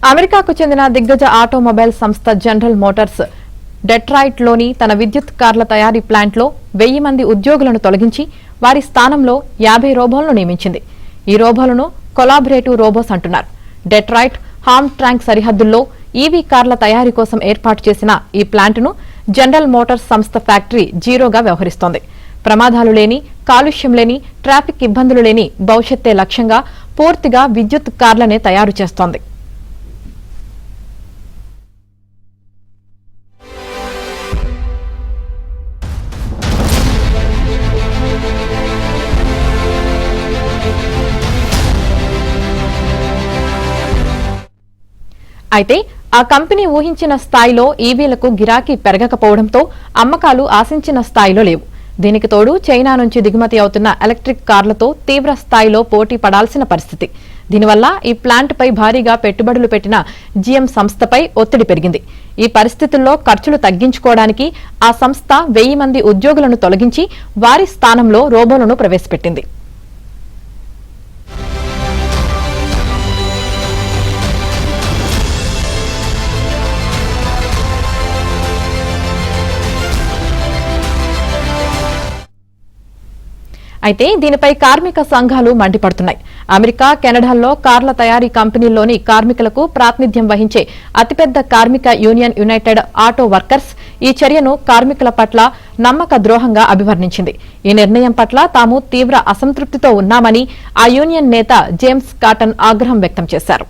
అమెరికాకు చెందిన దిగ్గజ ఆటోమొబైల్ సంస్థ జనరల్ మోటార్స్ డెట్రాయిట్లోని తన విద్యుత్ కార్ల తయారీ ప్లాంట్లో 1000 మంది ఉద్యోగులను తొలగించి వారి స్థానంలో 50 రోబోలను నియమించింది. ఈ రోబోలను కొలాబరేటివ్ రోబోస్ అంటున్నారు. డెట్రాయిట్ హామ్ ట్రాంక్ సరిహద్దుల్లో ఈవీ కార్ల తయారీ కోసం ఏర్పాటు చేసిన ఈ ప్లాంట్ను జనరల్ మోటార్స్ సంస్థ ఫ్యాక్టరీ జీరోగా వ్యవహరిస్తోంది. ప్రమాదాలు లేని, కాలుష్యం లేని, ట్రాఫిక్ ఇబ్బందులు లేని భవిష్యత్తే లక్ష్యంగా పూర్తిగా విద్యుత్ కార్లనే తయారు చేస్తోంది. అయితే ఆ కంపెనీ ఊహించిన స్థాయిలో ఈవీలకు గిరాకీ పెరగకపోవడంతో అమ్మకాలు ఆశించిన స్థాయిలో లేవు. దీనికి తోడు చైనా నుంచి దిగుమతి అవుతున్న ఎలక్ట్రిక్ కార్లతో తీవ్ర స్థాయిలో పోటీ పడాల్సిన పరిస్థితి. దీనివల్ల ఈ ప్లాంట్పై భారీగా పెట్టుబడులు పెట్టిన జీఎం సంస్థపై ఒత్తిడి పెరిగింది. ఈ పరిస్థితుల్లో ఖర్చులు తగ్గించుకోవడానికి ఆ సంస్థ 1000 మంది ఉద్యోగులను తొలగించి వారి స్థానంలో రోబోలను ప్రవేశపెట్టింది. అయితే దీనిపై కార్మిక సంఘాలు మండిపడుతున్నాయి. అమెరికా, కెనడాల్లో కార్ల తయారీ కంపెనీల్లోని కార్మికులకు ప్రాతినిధ్యం వహించే అతిపెద్ద కార్మిక యూనియన్ యునైటెడ్ ఆటో వర్కర్స్ ఈ చర్యను కార్మికుల పట్ల నమ్మక ద్రోహంగా అభివర్ణించింది. ఈ నిర్ణయం పట్ల తాము తీవ్ర అసంతృప్తితో ఉన్నామని ఆ యూనియన్ నేత జేమ్స్ కాటన్ ఆగ్రహం వ్యక్తం చేశారు.